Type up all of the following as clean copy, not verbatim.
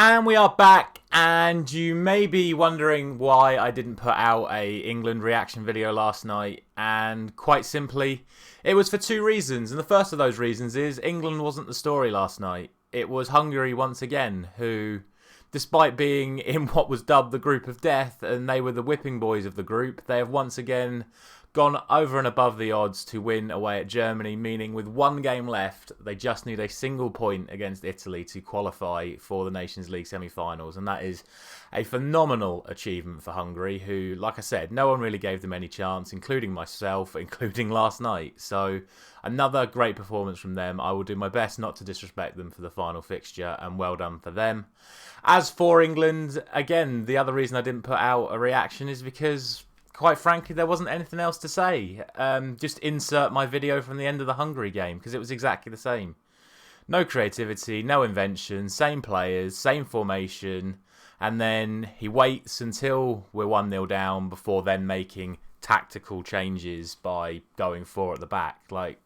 And we are back, and you may be wondering why I didn't put out a England reaction video last night, and quite simply, it was for two reasons. And the first of those reasons is England wasn't the story last night. It was Hungary once again, who, despite being in what was dubbed the group of death, and they were the whipping boys of the group, they have once again gone over and above the odds to win away at Germany, meaning with one game left, they just need a single point against Italy to qualify for the Nations League semi-finals. And that is a phenomenal achievement for Hungary, who, like I said, no one really gave them any chance, including myself, including last night. So another great performance from them. I will do my best not to disrespect them for the final fixture, and well done for them. As for England, again, the other reason I didn't put out a reaction is because, quite frankly, there wasn't anything else to say. Just insert my video from the end of the Hungary game, because it was exactly the same. No creativity, no invention, same players, same formation, and then he waits until we're 1-0 down before then making tactical changes by going 4 at the back. Like,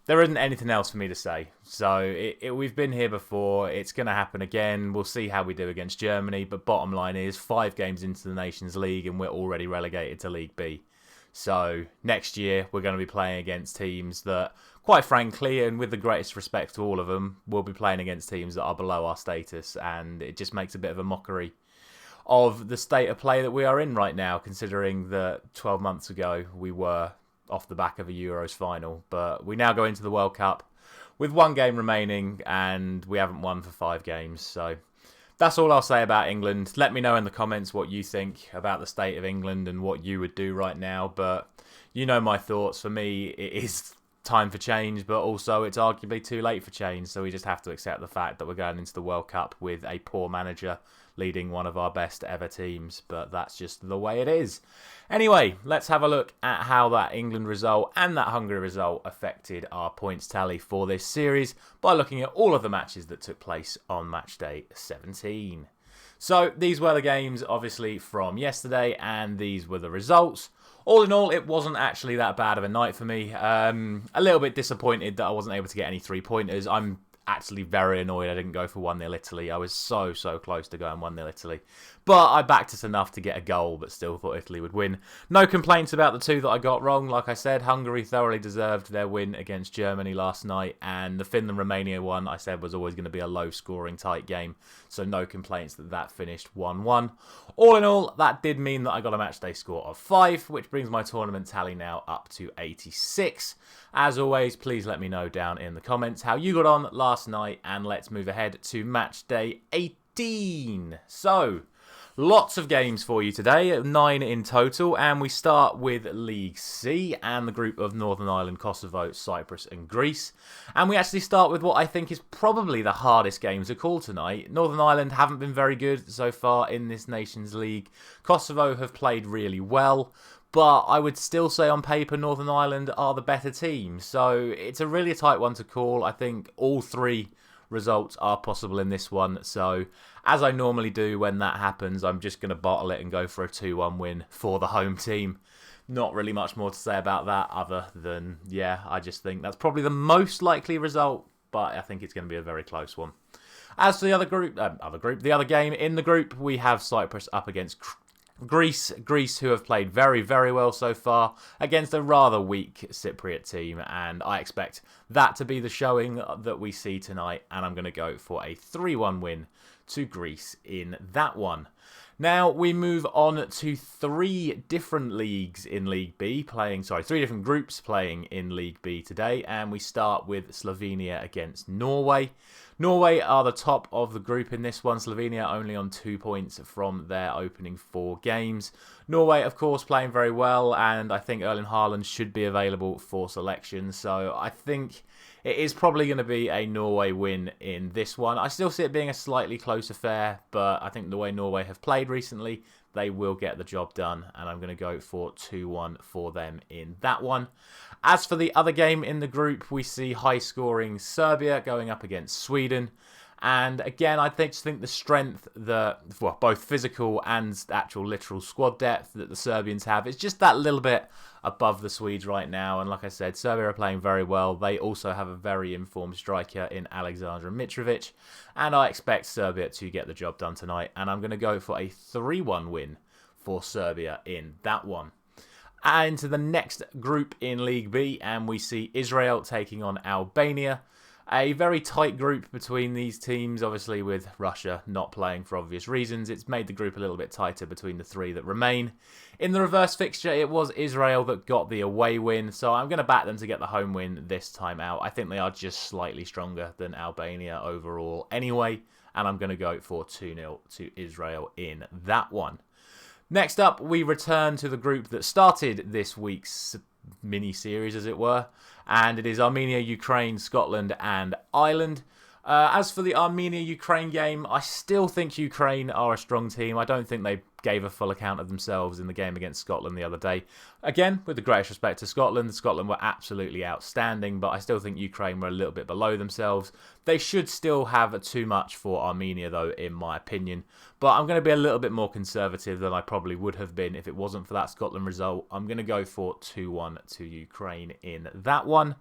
there isn't anything else for me to say. So we've been here before. It's going to happen again. We'll see how we do against Germany. But bottom line is 5 games into the Nations League and we're already relegated to League B. So next year we're going to be playing against teams that, quite frankly, and with the greatest respect to all of them, we'll be playing against teams that are below our status. And it just makes a bit of a mockery of the state of play that we are in right now, considering that 12 months ago we were off the back of a Euros final. But we now go into the World Cup with 1 game remaining and we haven't won for 5 games. So that's all I'll say about England. Let me know in the comments what you think about the state of England and what you would do right now. But you know my thoughts. For me, it is time for change, but also it's arguably too late for change. So we just have to accept the fact that we're going into the World Cup with a poor manager leading one of our best ever teams, but that's just the way it is. Anyway, let's have a look at how that England result and that Hungary result affected our points tally for this series by looking at all of the matches that took place on Matchday 17. So these were the games, obviously, from yesterday, and these were the results. All in all, it wasn't actually that bad of a night for me. A little bit disappointed that I wasn't able to get any 3-pointers. I'm actually very annoyed I didn't go for 1-0 Italy. I was so close to going 1-0 Italy. But I backed it enough to get a goal, but still thought Italy would win. No complaints about the 2 that I got wrong. Like I said, Hungary thoroughly deserved their win against Germany last night. And the Finland-Romania one, I said, was always going to be a low-scoring, tight game. So no complaints that finished 1-1. All in all, that did mean that I got a matchday score of 5, which brings my tournament tally now up to 86. As always, please let me know down in the comments how you got on last night, and let's move ahead to match day 18. So, lots of games for you today, 9 in total, and we start with League C and the group of Northern Ireland, Kosovo, Cyprus and Greece. And we actually start with what I think is probably the hardest game to call tonight. Northern Ireland haven't been very good so far in this Nations League. Kosovo have played really well, but I would still say on paper Northern Ireland are the better team. So it's a really tight one to call. I think all 3 results are possible in this one. So as I normally do when that happens, I'm just going to bottle it and go for a 2-1 win for the home team. Not really much more to say about that other than, yeah, I just think that's probably the most likely result, but I think it's going to be a very close one. As for the the other game in the group, we have Cyprus up against Greece, who have played very well so far against a rather weak Cypriot team, and I expect that to be the showing that we see tonight, and I'm going to go for a 3-1 win to Greece in that one. Now we move on to 3 different leagues in League B 3 different groups playing in League B today, and we start with Slovenia against Norway. Norway are the top of the group in this one. Slovenia only on 2 points from their opening 4 games. Norway, of course, playing very well, and I think Erling Haaland should be available for selection. So I think it is probably going to be a Norway win in this one. I still see it being a slightly close affair, but I think the way Norway have played recently, they will get the job done, and I'm going to go for 2-1 for them in that one. As for the other game in the group, we see high-scoring Serbia going up against Sweden, And again, I just think the strength, both physical and actual literal squad depth that the Serbians have is just that little bit above the Swedes right now. And like I said, Serbia are playing very well. They also have a very informed striker in Alexander Mitrovic. And I expect Serbia to get the job done tonight. And I'm going to go for a 3-1 win for Serbia in that one. And to the next group in League B, and we see Israel taking on Albania. A very tight group between these teams, obviously with Russia not playing for obvious reasons. It's made the group a little bit tighter between the three that remain. In the reverse fixture, it was Israel that got the away win, so I'm going to back them to get the home win this time out. I think they are just slightly stronger than Albania overall anyway, and I'm going to go for 2-0 to Israel in that one. Next up, we return to the group that started this week's mini-series, as it were, and it is Armenia, Ukraine, Scotland and Ireland. As for the Armenia-Ukraine game, I still think Ukraine are a strong team. I don't think they gave a full account of themselves in the game against Scotland the other day. Again, with the greatest respect to Scotland were absolutely outstanding, but I still think Ukraine were a little bit below themselves. They should still have too much for Armenia, though, in my opinion. But I'm going to be a little bit more conservative than I probably would have been if it wasn't for that Scotland result. I'm going to go for 2-1 to Ukraine in that one.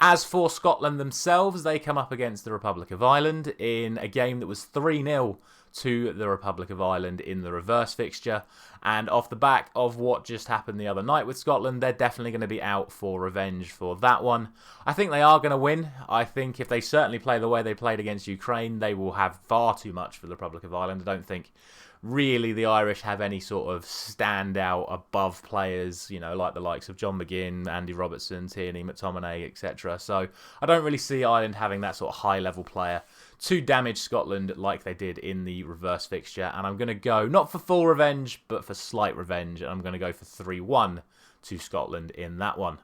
As for Scotland themselves, they come up against the Republic of Ireland in a game that was 3-0 to the Republic of Ireland in the reverse fixture. And off the back of what just happened the other night with Scotland, they're definitely going to be out for revenge for that one. I think they are going to win. I think if they certainly play the way they played against Ukraine, they will have far too much for the Republic of Ireland. I don't think really the Irish have any sort of standout above players, you know, like the likes of John McGinn, Andy Robertson, Tierney, McTominay, etc. So I don't really see Ireland having that sort of high-level player to damage Scotland like they did in the reverse fixture. And I'm going to go, not for full revenge, but for slight revenge. And I'm going to go for 3-1 to Scotland in that one.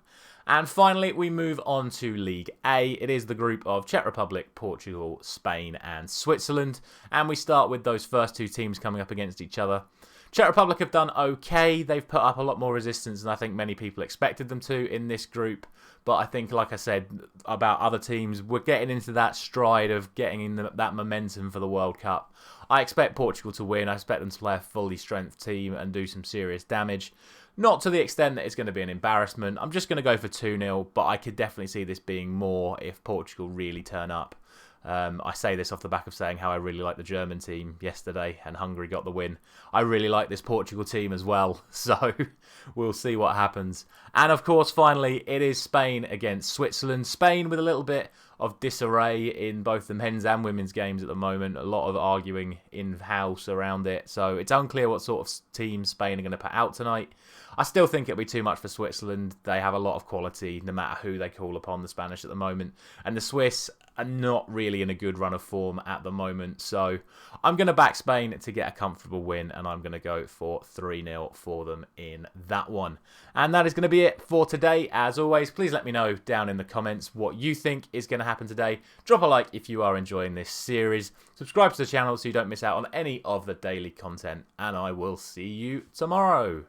And finally, we move on to League A. It is the group of Czech Republic, Portugal, Spain and Switzerland. And we start with those first two teams coming up against each other. Czech Republic have done okay. They've put up a lot more resistance than I think many people expected them to in this group. But I think, like I said about other teams, we're getting into that stride of getting in that momentum for the World Cup. I expect Portugal to win. I expect them to play a fully strength team and do some serious damage. Not to the extent that it's going to be an embarrassment. I'm just going to go for 2-0, but I could definitely see this being more if Portugal really turn up. I say this off the back of saying how I really like the German team yesterday and Hungary got the win. I really like this Portugal team as well, so we'll see what happens. And of course, finally, it is Spain against Switzerland. Spain with a little bit of disarray in both the men's and women's games at the moment. A lot of arguing in-house around it, so it's unclear what sort of team Spain are going to put out tonight. I still think it'll be too much for Switzerland. They have a lot of quality, no matter who they call upon, the Spanish at the moment. And the Swiss are not really in a good run of form at the moment. So I'm going to back Spain to get a comfortable win, and I'm going to go for 3-0 for them in that one. And that is going to be it for today. As always, please let me know down in the comments what you think is going to happen today. Drop a like if you are enjoying this series. Subscribe to the channel so you don't miss out on any of the daily content. And I will see you tomorrow.